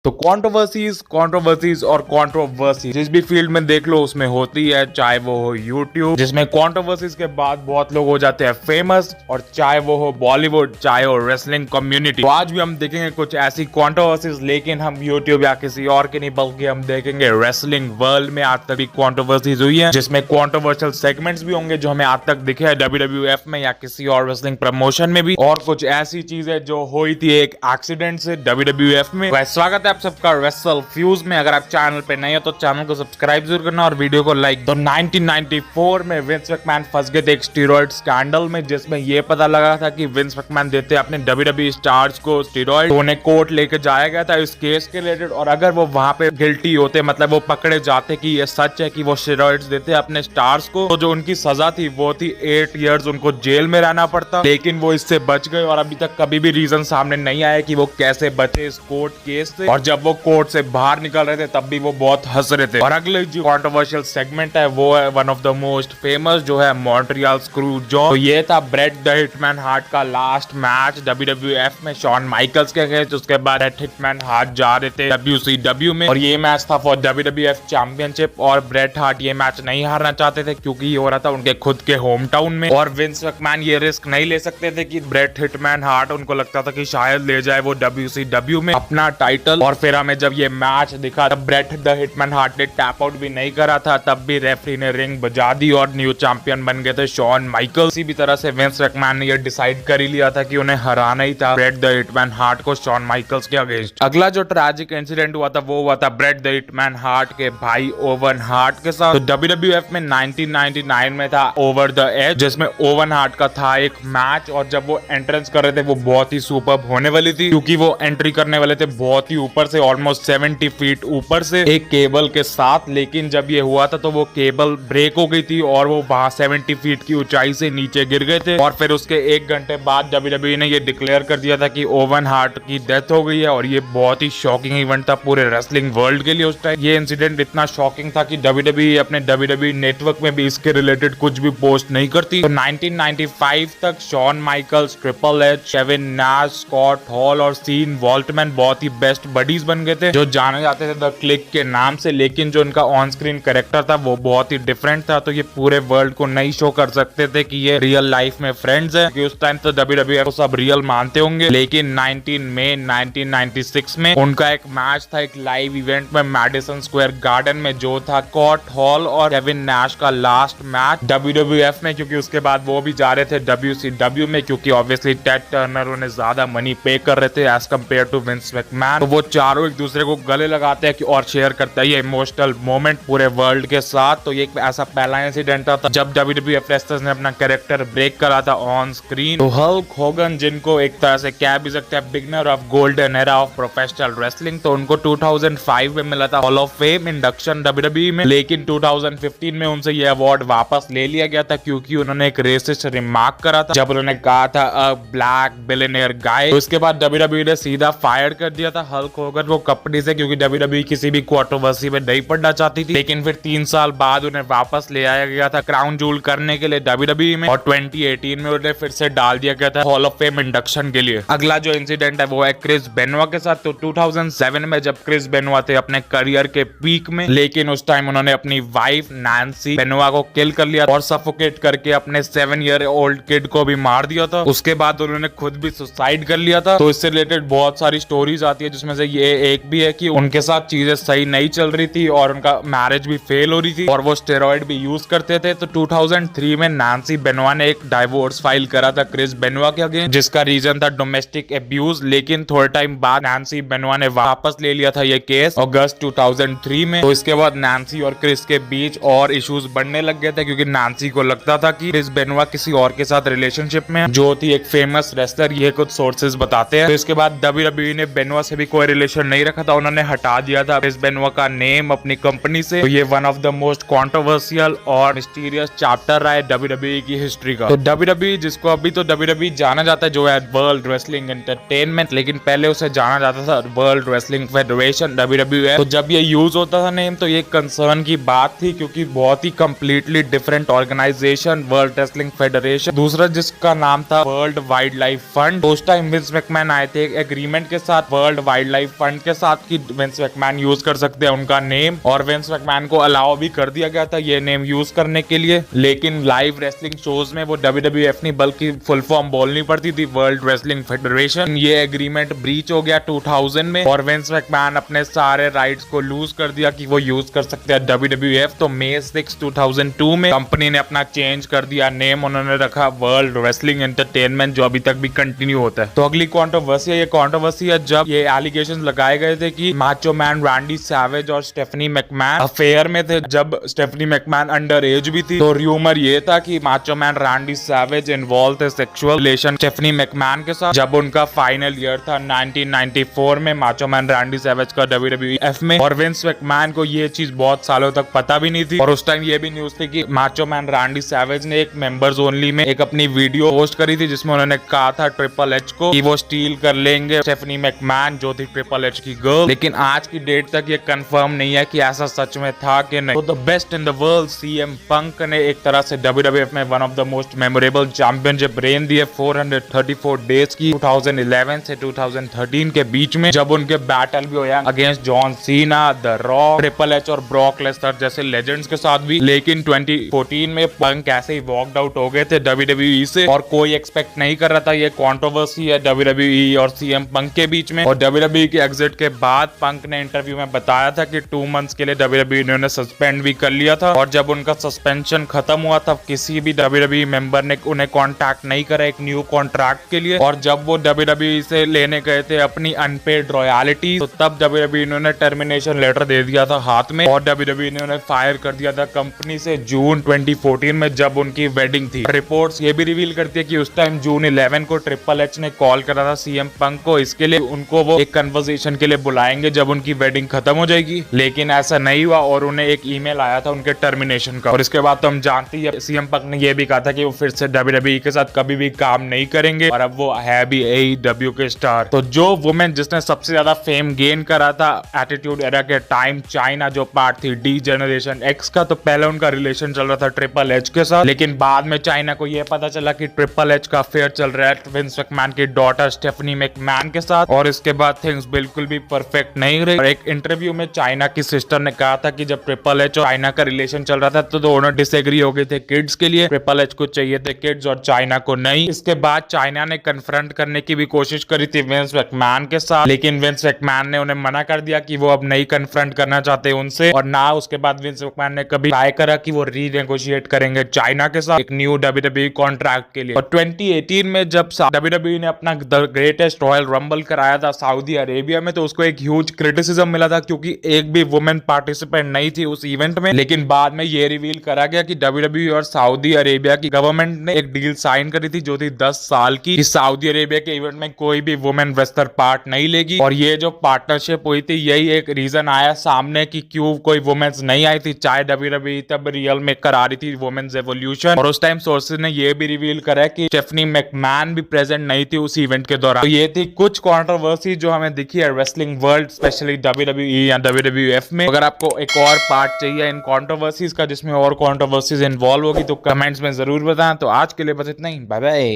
तो कंट्रोवर्सीज और कंट्रोवर्सी जिस भी फील्ड में देख लो उसमें होती है, चाहे वो हो यूट्यूब जिसमें कंट्रोवर्सीज के बाद बहुत लोग हो जाते हैं फेमस, और चाहे वो हो बॉलीवुड, चाहे हो रेसलिंग कम्युनिटी। तो आज भी हम देखेंगे कुछ ऐसी कंट्रोवर्सीज, लेकिन हम यूट्यूब या किसी और के नहीं बल्कि हम देखेंगे रेसलिंग वर्ल्ड में आज तक भी कंट्रोवर्सीज हुई है, जिसमें कंट्रोवर्शियल सेगमेंट्स भी होंगे जो हमें आज तक दिखे है WWF में या किसी और रेसलिंग प्रमोशन में भी, और कुछ ऐसी चीजें जो हुई थी एक एक्सीडेंट से WWF में। स्वागत है आप सबका रेसल फ्यूज में। अगर आप चैनल पे नए हो तो चैनल को सब्सक्राइब जरूर करना और वीडियो को लाइक। तो 1994 में विंस मैकमैन फंस गए थे एक स्टीरॉयड स्कैंडल में, जिसमें ये पता लगा था कि विंस मैकमैन देते अपने WWE स्टार्स को स्टीरॉयड, तो उन्हें कोर्ट लेके जाया गया था इस केस के रिलेटेड। और अगर वो वहां पे गिल्टी होते, मतलब वो पकड़े जाते कि ये सच है कि वो स्टीरॉयड्स देते अपने स्टार्स को, तो जो उनकी सजा थी वो थी 8 इयर्स उनको जेल में रहना पड़ता। लेकिन वो इससे बच गए और अभी तक कभी भी रीजन सामने नहीं आया कि वो कैसे बचे इस कोर्ट केस से। और जब वो कोर्ट से बाहर निकल रहे थे तब भी वो बहुत हंस रहे थे। और अगले जो कंट्रोवर्शियल सेगमेंट है वो है one of the most famous, जो है मॉन्ट्रियल स्क्रू जॉब। तो ये था ब्रेट द हिटमैन हार्ट का लास्ट मैच WWF में शॉन माइकल्स के अगेंस्ट। उसके बाद ब्रेट हिटमैन हार्ट जा रहे थे WCW में, और ये मैच था फॉर WWF चैंपियनशिप। और ब्रेट हार्ट ये मैच नहीं हारना चाहते थे क्योंकि ये हो रहा था उनके खुद के होम टाउन में, और विंस मैकमैन ये रिस्क नहीं ले सकते थे कि ब्रेट हिटमैन हार्ट, उनको लगता था कि शायद ले जाए वो WCW में अपना टाइटल। और फिर हमें जब ये मैच दिखा तब ब्रेट द हिटमैन हार्ट ने टैप आउट भी नहीं करा था, तब भी रेफरी ने रिंग बजा दी और न्यू चैंपियन बन गए थे शॉन माइकल्स। इसी भी तरह से विंस मैकमैन ने ये डिसाइड कर ही लिया था कि उन्हें हराना ही था ब्रेट द हिटमैन हार्ट को शॉन माइकल्स के अगेंस्ट। अगला जो ट्रैजिक इंसिडेंट हुआ था वो हुआ था ब्रेट द हिटमैन हार्ट के भाई ओवन हार्ट के साथ। तो WWF में 1999 में था ओवर द एज, जिसमें ओवन हार्ट का था एक मैच, और जब वो एंट्रेंस कर रहे थे वो बहुत ही सुपर्ब होने वाली थी क्योंकि वो एंट्री करने वाले थे बहुत ही ऊपर से, ऑलमोस्ट 70 फीट ऊपर से एक केबल के साथ। लेकिन जब ये हुआ था तो वो केबल ब्रेक हो गई थी और वो वहां 70 फीट की ऊंचाई से नीचे गिर गए थे। और फिर उसके 1 घंटे बाद WWE ने ये डिक्लेयर कर दिया था कि ओवन हार्ट की डेथ हो गई है, और ये बहुत ही शॉकिंग इवेंट था पूरे रेसलिंग वर्ल्ड के लिए उस टाइम। ये इंसिडेंट इतना शॉकिंग था कि WWE अपने WWE नेटवर्क में भी इसके रिलेटेड कुछ भी पोस्ट नहीं करती। तो 1995 तक Shawn Michaels, triple H, Kevin Nash, Scott Hall और सीन वॉल्टमैन बहुत ही बेस्ट बडीज बन गए थे, जो जाने जाते थे द क्लिक के नाम से। लेकिन जो उनका ऑन स्क्रीन कैरेक्टर था वो बहुत ही डिफरेंट था, तो ये पूरे वर्ल्ड को नहीं शो कर सकते थे कि ये रियल लाइफ में फ्रेंड्स है, क्योंकि उस टाइम तो WWF को सब रियल मानते होंगे। लेकिन 19 मई 1996 में उनका एक मैच था एक लाइव इवेंट में मैडिसन स्क्वायर गार्डन में, जो था स्कॉट हॉल और केविन नाश का लास्ट मैच WWF में, क्योंकि उसके बाद वो भी जा रहे थे WCW में, क्योंकि ऑब्वियसली टेड टर्नर उन्हें ज्यादा मनी पे कर रहे थे as compare to Vince McMahon. तो वो चारों एक दूसरे को गले लगाते हैं और शेयर करता है ये इमोशनल मोमेंट पूरे वर्ल्ड के साथ। तो ये एक ऐसा पहला इंसिडेंट था जब WWF रेसलर्स ने अपना कैरेक्टर ब्रेक करा था ऑन स्क्रीन। तो हल्क होगन, जिनको एक तरह से कह भी सकते हैं beginner of golden era of professional wrestling, तो उनको 2005 में मिला था hall of fame induction WWE में। लेकिन 2015 में उनसे ये अवार्ड वापस ले लिया गया था क्योंकि उन्होंने एक रेसिस्ट रिमार्क करा था जब उन्होंने कहा था अ ब्लैक बिलियनियर गाय। तो इसके बाद WWE ने सीधा फायर कर दिया था हल्क होगन को कंपनी से, क्योंकि WWE किसी भी कंट्रोवर्सी में नहीं पड़ना चाहती थी। लेकिन फिर 3 साल बाद उन्हें वापस ले आया गया था क्राउन जूल करने के लिए WWE में, और 2018 में उन्हें फिर से डाल दिया गया था हॉल ऑफ फेम इंडक्शन के लिए। अगला जो इंसिडेंट है वो है क्रिस बेनवा के साथ। तो 2007 में जब क्रिस बेनवा थे अपने करियर के पीक में, लेकिन उस टाइम उन्होंने अपनी वाइफ नैन्सी बेनवा को किल कर लिया और सफोकेट करके अपने 7 ईयर ओल्ड किड को भी मार दिया था। उसके बाद उन्होंने खुद भी सुसाइड कर लिया था। तो इससे रिलेटेड बहुत सारी स्टोरीज आती है, जिसमें से ये एक भी है कि उनके साथ चीजें सही नहीं चल रही थी और उनका मैरिज भी फेल हो रही थी और वो स्टेरॉइड भी यूज करते थे। तो 2003 में नैन्सी बेनवा ने एक डाइवोर्स फाइल करा था क्रिस बेनवा के अगेंस्ट, जिसका रीजन था डोमेस्टिक एब्यूज। लेकिन थोड़े टाइम बाद नैन्सी बेनवा ने वापस ले लिया था ये केस अगस्त 2003 में। तो इसके बाद नैन्सी और क्रिस के बीच और इश्यूज बढ़ने लग गए थे, क्योंकि नैन्सी को लगता था कि क्रिस बेनवा किसी और के साथ रिलेशनशिप में, जो थी एक फेमस रेसलर, ये कुछ सोर्सेज बताते हैं। तो इसके बाद WWE ने बेनवा से भी कोई रिलेशन नहीं रखा था, उन्होंने हटा दिया था क्रिस बेनवा का नेम अपनी कंपनी से। तो ये one of the most controversial और मिस्टीरियस चैप्टर रहा है WWE की हिस्ट्री का। तो WWE, जिसको अभी तो WWE जाना जाता है, जो है वर्ल्ड रेसलिंग एंटरटेनमेंट, लेकिन पहले उसे जाना जाता था वर्ल्ड रेसलिंग फेडरेशन WWF। तो जब ये यूज होता था नेम तो ये कंसर्न की बात थी, क्योंकि बहुत ही completely different organization world wrestling federation, दूसरा जिसका नाम था वर्ल्ड वाइल्ड लाइफ फंड। उस टाइम विंस मैकमैन आए थे एक एग्रीमेंट के साथ वर्ल्ड वाइल्ड लाइफ फंड के साथ कि विंस मैकमैन यूज कर सकते हैं उनका नेम, और विंस मैकमैन को अलाउ भी कर दिया गया था ये नेम यूज करने के लिए। लेकिन लाइव रेसलिंग शोज में वो WWF नहीं बल्कि फुल फॉर्म बोलनी पड़ती थी, वर्ल्ड रेसलिंग फेडरेशन। ये एग्रीमेंट ब्रीच हो गया 2000 में और विंस मैकमैन अपने सारे राइट्स को लूज कर दिया कि वो यूज कर सकते हैं WWF। तो May 6, 2002 में कंपनी ने अपना चेंज कर दिया नेम, उन्होंने रखा वर्ल्ड रेसलिंग एंटरटेनमेंट, जो अभी तक भी कंटिन्यू होता है। तो अगली कंट्रोवर्सी है, ये कंट्रोवर्सी है जब ये एलिगेशंस लगाए गए थे कि माचो मैन रैंडी सैवेज और स्टेफनी मैकमैन अफेयर में थे, जब स्टेफनी मैकमैन अंडर एज भी थी। तो र्यूमर ये था कि macho man Randy savage involve थे सेक्सुअल रिलेशन स्टेफनी मैकमैन के साथ जब उनका फाइनल ईयर था 1994 में माचो मैन रैंडी सैवेज का WWF में। और विंस मैकमैन को ये चीज बहुत सालों तक पता भी नहीं थी, और उस टाइम ये भी न्यूज थी कि माचो मैन रैंडी सैवेज ने एक मेंबर्स ओनली में एक अपनी वीडियो पोस्ट करी थी जिसमें उन्होंने कहा था ट्रिपल एच को कि वो स्टील कर लेंगे स्टेफनी मैकमैन जो थी ट्रिपल एच की गर्ल। लेकिन आज की डेट तक ये कंफर्म नहीं है कि ऐसा सच में था कि नहीं। तो the best in the world CM punk ने एक तरह से WWF में one of the most memorable championship reign दी है 434 डेज की 2011 से 2013 के बीच में, जब उनके बैटल भी हुआ against John Cena, the rock, triple H और ब्रॉक लेसनर जैसे लेजेंड्स के साथ भी। लेकिन 2014 में पंक ऐसे ही वॉकड आउट हो गए थे WWE से, और कोई एक्सपेक्ट नहीं कर रहा था। ये कंट्रोवर्सी है WWE और CM पंक के बीच में। और WWE के एग्जिट के बाद पंक ने इंटरव्यू में बताया था कि 2 मंथ्स के लिए WWE ने उन्हें सस्पेंड भी कर लिया था, और जब उनका सस्पेंशन खत्म हुआ तब किसी भी WWE मेंबर ने उन्हें कांटेक्ट नहीं करा एक न्यू कॉन्ट्रैक्ट के लिए। और जब वो WWE से लेने गए थे अपनी अनपेड रॉयलिटी, तो तब WWE ने उन्हें टर्मिनेशन लेटर दे दिया था हाथ में, और WWE ने उन्हें फायर कर दिया था कंपनी से जून 2014 में जब उनकी वेडिंग थी। रिपोर्ट्स ये भी रिवील करती है कि उस टाइम जून 11 को ट्रिपल एच ने कॉल करा था CM पंक को, इसके लिए उनको वो एक कन्वर्सेशन के लिए बुलाएंगे जब उनकी वेडिंग खत्म हो जाएगी। लेकिन ऐसा नहीं हुआ और उन्हें एक ईमेल आया था उनके टर्मिनेशन का। और इसके बाद तो हम जानते ही CM पंक ने ये भी कहा था कि वो फिर से WWE के साथ कभी भी काम नहीं करेंगे, और अब वो है भी AEW के स्टार। तो जो वुमेन जिसने सबसे ज्यादा फेम गेन करा था एटीट्यूड एरा के टाइम, चाइना जो पार्ट थी D जनरेशन X का, तो पहले उनका रिलेशन चल रहा था ट्रिपल एच के साथ, लेकिन बाद में चाइना को यह पता चला कि ट्रिपल एच का अफेयर चल रहा है विंस मैकमैन की डॉटर स्टेफनी मैकमैन के साथ, और इसके बाद थिंग्स बिल्कुल भी परफेक्ट नहीं रही। और एक इंटरव्यू में चाइना की सिस्टर ने कहा था कि जब ट्रिपल एच और चाइना का रिलेशन चल रहा था तो दोनों डिसएग्री हो गए थे किड्स के लिए, ट्रिपल एच को चाहिए थे किड्स और चाइना को नहीं। इसके बाद चाइना ने कन्फ्रंट करने की भी कोशिश करी थी विंस मैकमैन के साथ, लेकिन विंस मैकमैन ने उन्हें मना कर दिया कि वो अब नहीं कन्फ्रंट करना चाहते उनसे, और ना उसके बाद विंस मैकमैन ने कभी ट्राई करा कि वो रीनेगोशिएट करेंगे चाइना के साथ एक न्यू WWE कॉन्ट्रैक्ट के लिए। और 2018 में जब WWE ने अपना द ग्रेटेस्ट रॉयल रंबल कराया था सऊदी अरेबिया में, तो उसको एक ह्यूज क्रिटिसिज्म मिला था क्योंकि एक भी वुमेन पार्टिसिपेंट नहीं थी उस इवेंट में। लेकिन बाद में ये रिवील करा गया कि WWE और सऊदी अरेबिया की गवर्नमेंट ने एक डील साइन करी थी जो थी 10 साल की, कि सऊदी अरेबिया के इवेंट में कोई भी वुमेन रेसलर पार्ट नहीं लेगी। और ये जो पार्टनरशिप हुई थी यही एक रीजन आया सामने कि क्यों कोई वुमेन्स नहीं आई थी, चाहे WWE तब रियल में करा रही थी वुमेन्स एवोल्यूशन। और उस टाइम सोर्सेज ने ये भी रिवील करा कि स्टेफनी मैकमैन भी प्रेजेंट नहीं थी उस इवेंट के दौरान। तो ये थी कुछ कंट्रोवर्सी जो हमें दिखी है रेसलिंग वर्ल्ड स्पेशली WWE या WWF में। अगर आपको एक और पार्ट चाहिए इन कंट्रोवर्सीज का जिसमें और कंट्रोवर्सीज इन्वॉल्व होगी तो कमेंट्स में जरूर बताएं। तो आज के लिए बस इतना ही, बाय बाय।